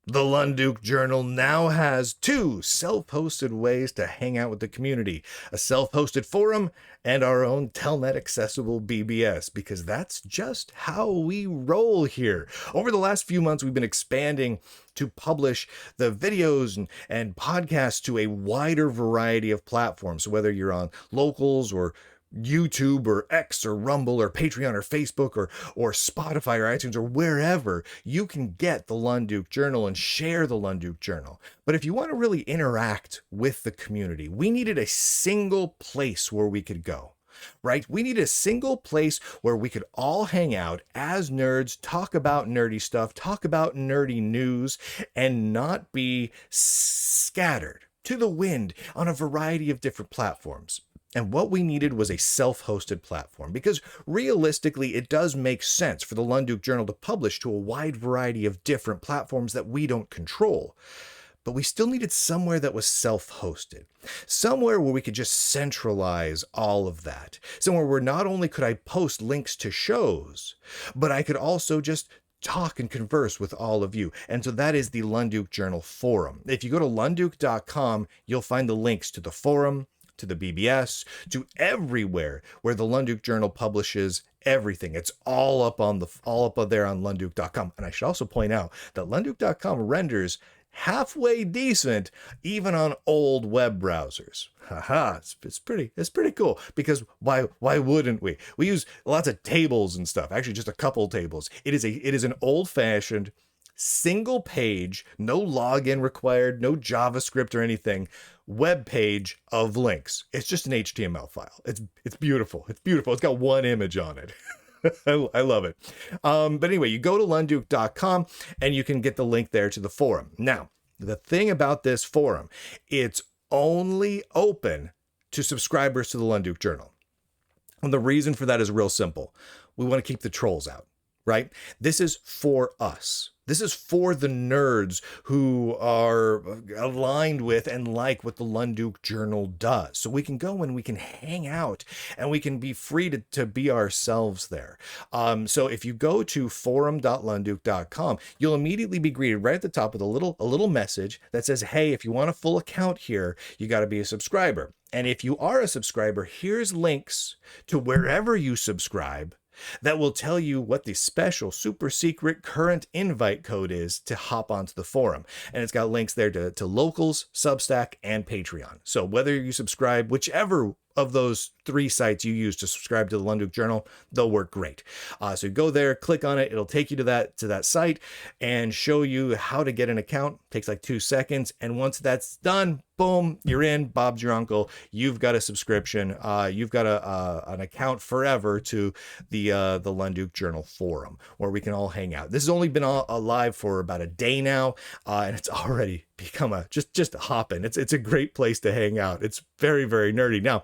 The Lunduke Journal now has two self-hosted ways to hang out with the community, a self-hosted forum and our own Telnet accessible BBS, because that's just how we roll here. Over the last few months, we've been expanding to publish the videos and podcasts to a wider variety of platforms. So whether you're on locals or YouTube or X or Rumble or Patreon or Facebook or Spotify or iTunes or wherever, you can get the Lunduke Journal and share the Lunduke Journal. But if you want to really interact with the community, we needed a single place where we could go. Right? We need a single place where we could all hang out as nerds, talk about nerdy stuff, talk about nerdy news, and not be scattered to the wind on a variety of different platforms. And what we needed was a self-hosted platform, because realistically, it does make sense for the Lunduke Journal to publish to a wide variety of different platforms that we don't control. But we still needed somewhere that was self-hosted, somewhere where we could just centralize all of that, somewhere where not only could I post links to shows, but I could also just talk and converse with all of you. And so that is the Lunduke Journal forum. If you go to lunduke.com, you'll find the links to the forum, to the BBS, to everywhere where the Lunduke Journal publishes everything. It's all up there on lunduke.com. And I should also point out that lunduke.com renders halfway decent even on old web browsers. Haha, it's pretty cool, because why wouldn't we? We use lots of tables and stuff. Actually, just a couple tables. It is an old-fashioned single page, no login required, no JavaScript or anything, web page of links. It's just an HTML file. It's beautiful. It's beautiful. It's got one image on it. I love it. But anyway, you go to lunduke.com and you can get the link there to the forum. Now, the thing about this forum, it's only open to subscribers to the Lunduke Journal. And the reason for that is real simple. We want to keep the trolls out, right? This is for us. This is for the nerds who are aligned with and like what the Lunduke Journal does. So we can go and we can hang out and we can be free to be ourselves there. So if you go to forum.lunduke.com, you'll immediately be greeted right at the top with a little message that says, hey, if you want a full account here, you got to be a subscriber. And if you are a subscriber, here's links to wherever you subscribe that will tell you what the special super secret current invite code is to hop onto the forum. And it's got links there to locals, Substack, and Patreon. So whether you subscribe, whichever of those three sites you use to subscribe to the Lunduke Journal, they'll work great. So go there, click on it. It'll take you to that site and show you how to get an account. It takes like 2 seconds. And once that's done, boom, you're in. Bob's your uncle. You've got a subscription. You've got an account forever to the Lunduke Journal forum, where we can all hang out. This has only been alive for about a day now, and it's already become just a hop-in. It's a great place to hang out. It's very, very nerdy. Now,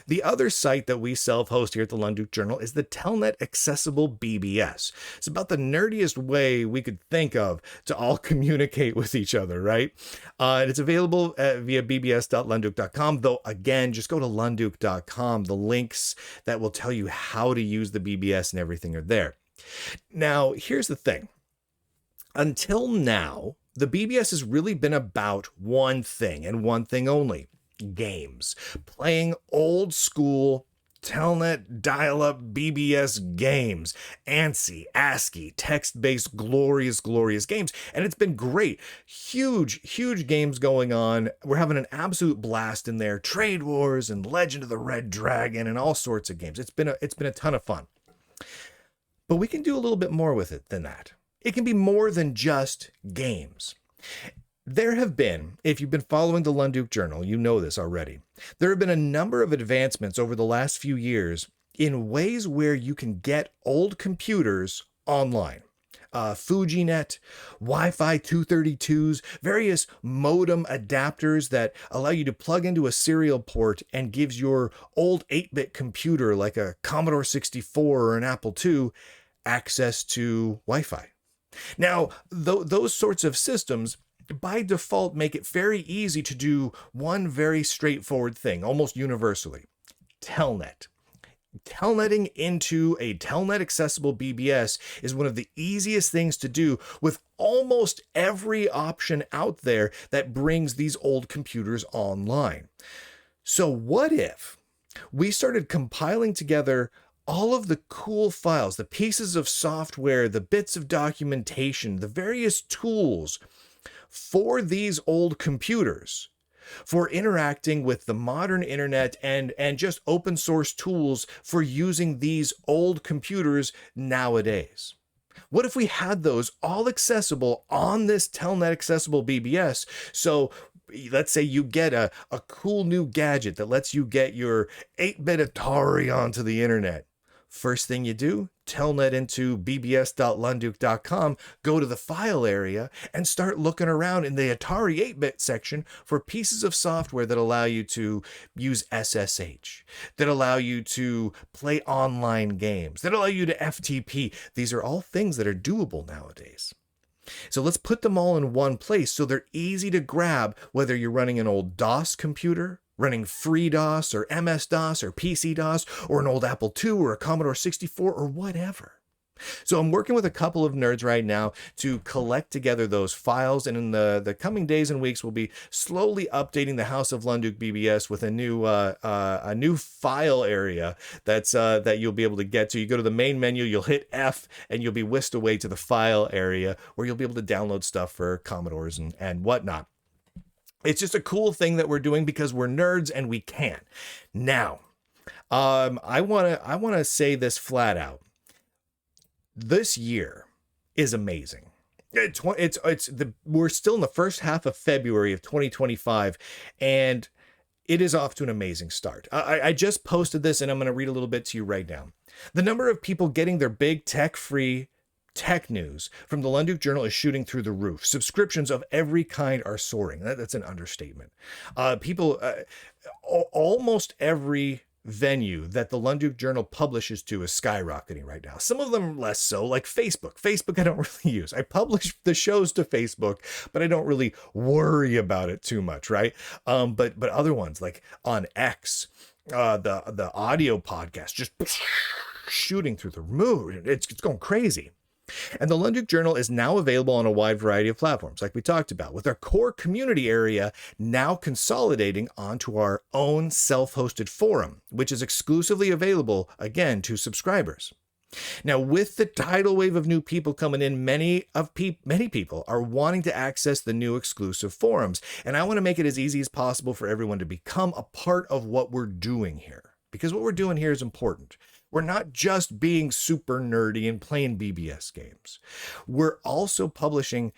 the other site that we self-host here at the Lunduke Journal is the Telnet accessible BBS. It's about the nerdiest way we could think of to all communicate with each other, right? And it's available via bbs.lunduke.com, though again, just go to lunduke.com. The links that will tell you how to use the BBS and everything are there. Now, here's the thing. Until now, the BBS has really been about one thing and one thing only: games. Playing old school Telnet dial-up BBS games. ANSI, ASCII, text-based glorious games. And it's been great. Huge games going on. We're having an absolute blast in there. Trade Wars and Legend of the Red Dragon and all sorts of games. It's been a ton of fun. But we can do a little bit more with it than that. It can be more than just games. There have been, if you've been following the Lunduke Journal, you know this already. There have been a number of advancements over the last few years in ways where you can get old computers online. FujiNet, Wi-Fi 232s, various modem adapters that allow you to plug into a serial port and gives your old 8-bit computer like a Commodore 64 or an Apple II access to Wi-Fi. Now, those sorts of systems by default make it very easy to do one very straightforward thing, almost universally: Telnet. Telnetting into a Telnet accessible BBS is one of the easiest things to do with almost every option out there that brings these old computers online. So what if we started compiling together all of the cool files, the pieces of software, the bits of documentation, the various tools for these old computers, for interacting with the modern internet and just open source tools for using these old computers nowadays? What if we had those all accessible on this Telnet accessible BBS? So let's say you get a cool new gadget that lets you get your 8-bit Atari onto the internet. First thing you do, telnet into bbs.lunduke.com, go to the file area and start looking around in the Atari 8-bit section for pieces of software that allow you to use SSH, that allow you to play online games, that allow you to FTP. These are all things that are doable nowadays. So let's put them all in one place so they're easy to grab, whether you're running an old DOS computer, running FreeDOS or MS-DOS or PC-DOS, or an old Apple II or a Commodore 64 or whatever. So I'm working with a couple of nerds right now to collect together those files, and in the coming days and weeks, we'll be slowly updating the House of Lunduke BBS with a new file area that you'll be able to get to. You go to the main menu, you'll hit F, and you'll be whisked away to the file area where you'll be able to download stuff for Commodores and whatnot. It's just a cool thing that we're doing because we're nerds and we can. Now, I wanna say this flat out. This year is amazing. We're still in the first half of February of 2025, and it is off to an amazing start. I just posted this, and I'm going to read a little bit to you right now. The number of people getting their big tech-free tech news from the Lunduke Journal is shooting through the roof. Subscriptions of every kind are soaring. That's an understatement. Almost every venue that the Lunduke Journal publishes to is skyrocketing right now. Some of them less so, like Facebook. Facebook I don't really use. I publish the shows to Facebook, but I don't really worry about it too much, right? But other ones like on X, the audio podcast just shooting through the moon. It's going crazy. And the Lunduke Journal is now available on a wide variety of platforms, like we talked about, with our core community area now consolidating onto our own self-hosted forum, which is exclusively available, again, to subscribers. Now, with the tidal wave of new people coming in, many people are wanting to access the new exclusive forums, and I want to make it as easy as possible for everyone to become a part of what we're doing here, because what we're doing here is important. We're not just being super nerdy and playing BBS games. We're also publishing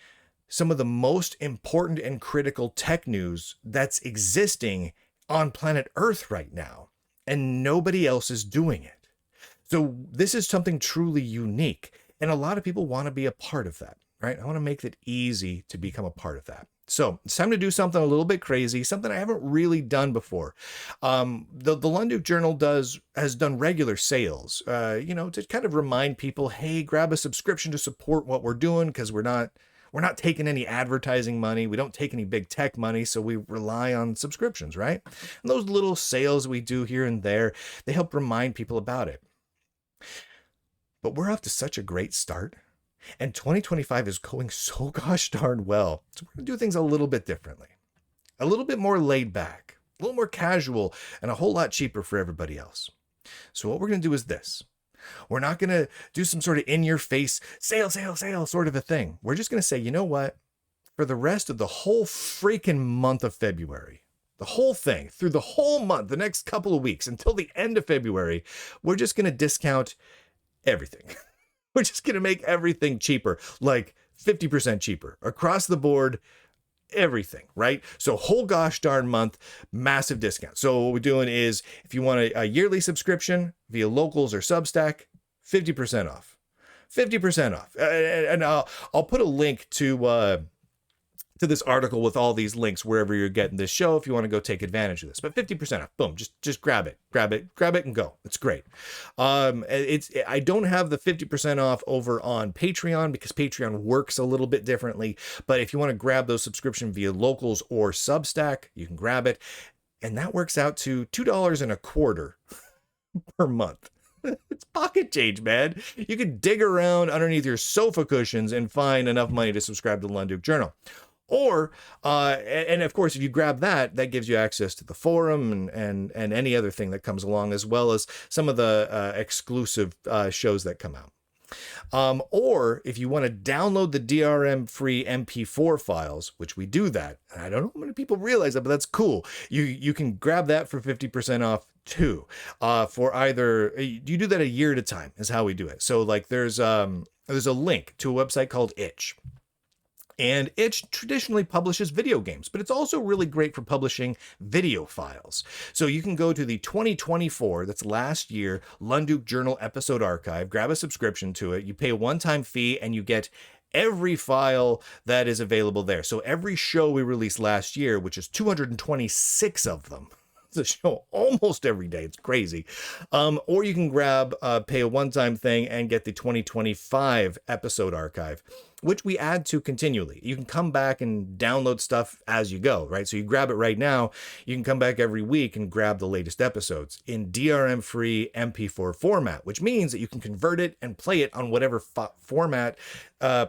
some of the most important and critical tech news that's existing on planet Earth right now, and nobody else is doing it. So this is something truly unique, and a lot of people want to be a part of that, right? I want to make it easy to become a part of that. So it's time to do something a little bit crazy, something I haven't really done before. The Lunduke Journal has done regular sales, to kind of remind people, hey, grab a subscription to support what we're doing, because we're not taking any advertising money. We don't take any big tech money, so we rely on subscriptions, right? And those little sales we do here and there, they help remind people about it. But we're off to such a great start. And 2025 is going so gosh darn well. So we're going to do things a little bit differently, a little bit more laid back, a little more casual, and a whole lot cheaper for everybody else. So what we're going to do is this. We're not going to do some sort of in-your-face sale sort of a thing. We're just going to say, you know what? For the rest of the whole freaking month of February, the whole thing, through the whole month, the next couple of weeks, until the end of February, we're just going to discount everything. We're just going to make everything cheaper, like 50% cheaper across the board, everything, right? So whole gosh darn month, massive discount. So what we're doing is, if you want a yearly subscription via Locals or Substack, 50% off. 50% off. And I'll put a link to this article with all these links wherever you're getting this show if you want to go take advantage of this. But 50% off, boom, just grab it and go. It's great. I don't have the 50% off over on Patreon because Patreon works a little bit differently. But if you want to grab those subscription via Locals or Substack, you can grab it. And that works out to $2.25 per month. It's pocket change, man. You could dig around underneath your sofa cushions and find enough money to subscribe to the Lunduke Journal. Or, and of course, if you grab that, that gives you access to the forum and any other thing that comes along, as well as some of the exclusive shows that come out. Or if you want to download the DRM free MP4 files, which we do that, and I don't know how many people realize that, but that's cool. You can grab that for 50% off too. For either, you do that a year at a time is how we do it. So like there's a link to a website called Itch. And Itch traditionally publishes video games, but it's also really great for publishing video files. So you can go to the 2024, that's last year, Lunduke Journal episode archive, grab a subscription to it, you pay a one-time fee, and you get every file that is available there. So every show we released last year, which is 226 of them, it's a show almost every day. It's crazy. Or you can grab, pay a one-time thing and get the 2025 episode archive, which we add to continually. You can come back and download stuff as you go, right? So you grab it right now. You can come back every week and grab the latest episodes in DRM-free MP4 format, which means that you can convert it and play it on whatever format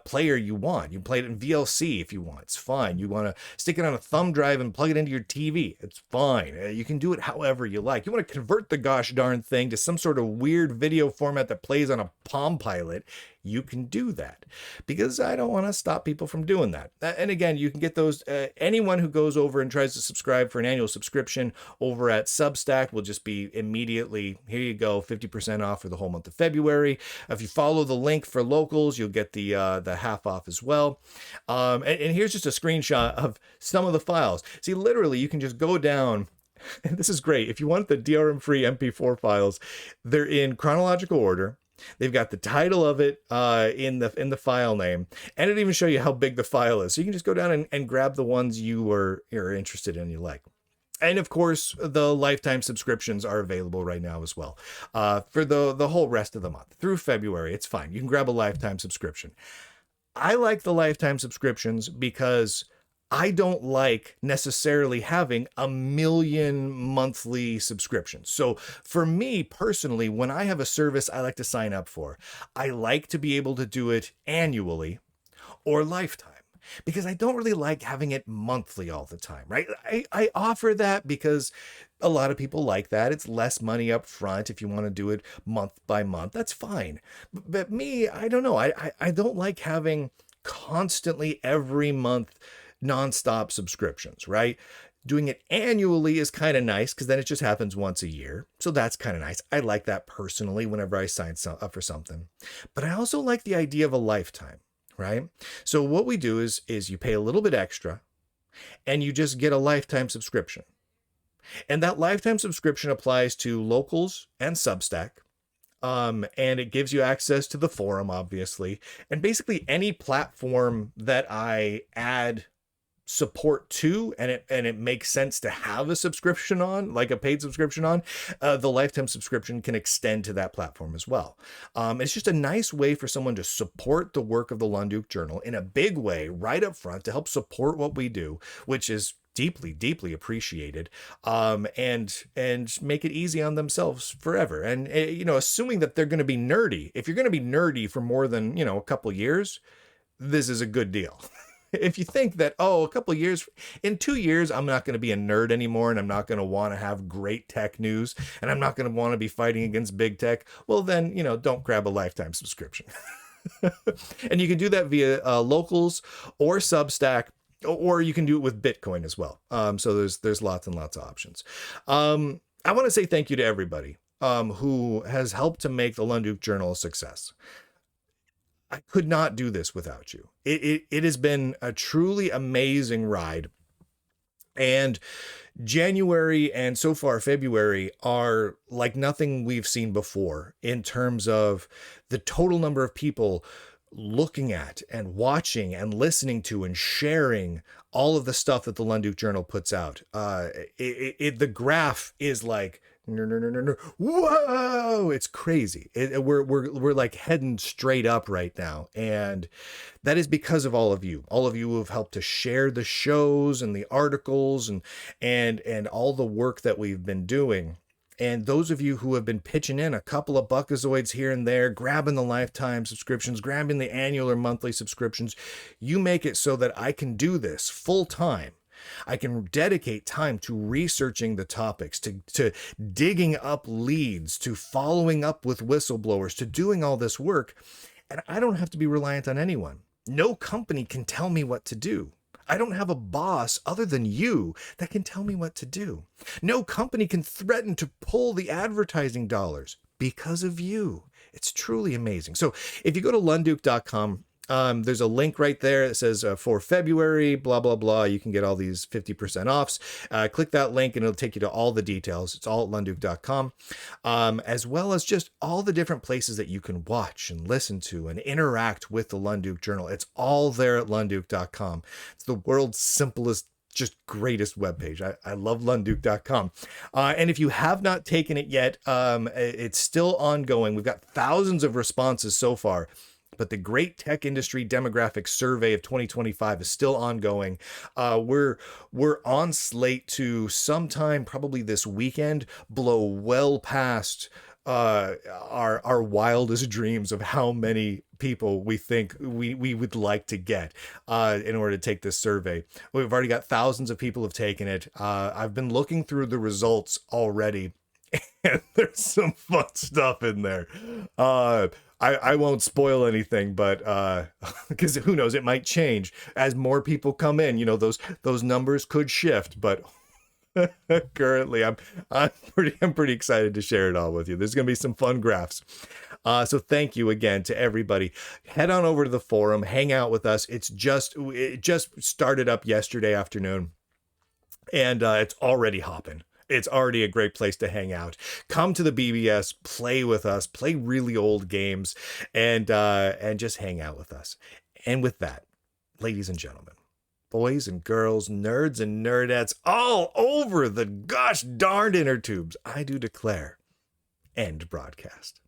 player you want. You can play it in VLC if you want. It's fine. You want to stick it on a thumb drive and plug it into your TV. It's fine. You can do it however you like. You want to convert the gosh darn thing to some sort of weird video format that plays on a Palm Pilot. You can do that, because I don't want to stop people from doing that. And again, you can get those, anyone who goes over and tries to subscribe for an annual subscription over at Substack will just be immediately, here you go, 50% off for the whole month of February. If you follow the link for locals, you'll get the half off as well. And here's just a screenshot of some of the files. See, literally, you can just go down. And this is great. If you want the DRM-free MP4 files, they're in chronological order. They've got the title of it in the file name, and it even show you how big the file is. So you can just go down and grab the ones you're interested in, you like. And of course, the lifetime subscriptions are available right now as well for the whole rest of the month through February. It's fine. You can grab a lifetime subscription. I like the lifetime subscriptions because I don't like necessarily having a million monthly subscriptions. So for me personally, when I have a service I like to sign up for, I like to be able to do it annually or lifetime, because I don't really like having it monthly all the time, right? I offer that because a lot of people like that. It's less money up front. If you want to do it month by month, that's fine. But me, I don't know. I don't like having constantly every month nonstop subscriptions, right? Doing it annually is kind of nice because then it just happens once a year. So that's kind of nice. I like that personally whenever I sign up for something. But I also like the idea of a lifetime, right? So what we do is you pay a little bit extra and you just get a lifetime subscription. And that lifetime subscription applies to locals and Substack. And it gives you access to the forum, obviously, and basically any platform that I add support to, and it makes sense to have a subscription on, like a paid subscription on, the lifetime subscription can extend to that platform as well. It's just a nice way for someone to support the work of the Lunduke Journal in a big way right up front to help support what we do, which is deeply, deeply appreciated, and make it easy on themselves forever. And, assuming that they're going to be nerdy, if you're going to be nerdy for more than, a couple years, this is a good deal. If you think that, a couple of years, in 2 years, I'm not going to be a nerd anymore, and I'm not going to want to have great tech news, and I'm not going to want to be fighting against big tech, well, then, don't grab a lifetime subscription. And you can do that via locals or Substack, or you can do it with Bitcoin as well. So there's lots and lots of options. I want to say thank you to everybody who has helped to make the Lunduke Journal a success. I could not do this without you. It has been a truly amazing ride. And January and so far February are like nothing we've seen before in terms of the total number of people looking at and watching and listening to and sharing all of the stuff that the Lunduke Journal puts out. The graph is like, no. Whoa, it's crazy. We're like heading straight up right now. And that is because of all of you who have helped to share the shows and the articles and all the work that we've been doing. And those of you who have been pitching in a couple of buckazoids here and there, grabbing the lifetime subscriptions, grabbing the annual or monthly subscriptions, you make it so that I can do this full time. I can dedicate time to researching the topics, to digging up leads, to following up with whistleblowers, to doing all this work. And I don't have to be reliant on anyone. No company can tell me what to do. I don't have a boss other than you that can tell me what to do. No company can threaten to pull the advertising dollars because of you. It's truly amazing. So if you go to lunduke.com, there's a link right there that says for February, blah, blah, blah. You can get all these 50% offs. Click that link and it'll take you to all the details. It's all at lunduke.com, as well as just all the different places that you can watch and listen to and interact with the Lunduke Journal. It's all there at lunduke.com. It's the world's simplest, just greatest webpage. I love lunduke.com. And if you have not taken it yet, it's still ongoing. We've got thousands of responses so far. But the Great Tech Industry Demographic Survey of 2025 is still ongoing. We're on slate to sometime probably this weekend blow well past our wildest dreams of how many people we think we would like to get in order to take this survey. We've already got thousands of people have taken it. I've been looking through the results already, and there's some fun stuff in there. I won't spoil anything, but because who knows, it might change as more people come in. You know, those numbers could shift, but currently I'm pretty excited to share it all with you. There's gonna be some fun graphs. So thank you again to everybody. Head on over to the forum, hang out with us. It just started up yesterday afternoon, and it's already hopping. It's already a great place to hang out. Come to the BBS, play with us, play really old games, and just hang out with us. And with that, ladies and gentlemen, boys and girls, nerds and nerdettes, all over the gosh darned inner tubes, I do declare, end broadcast.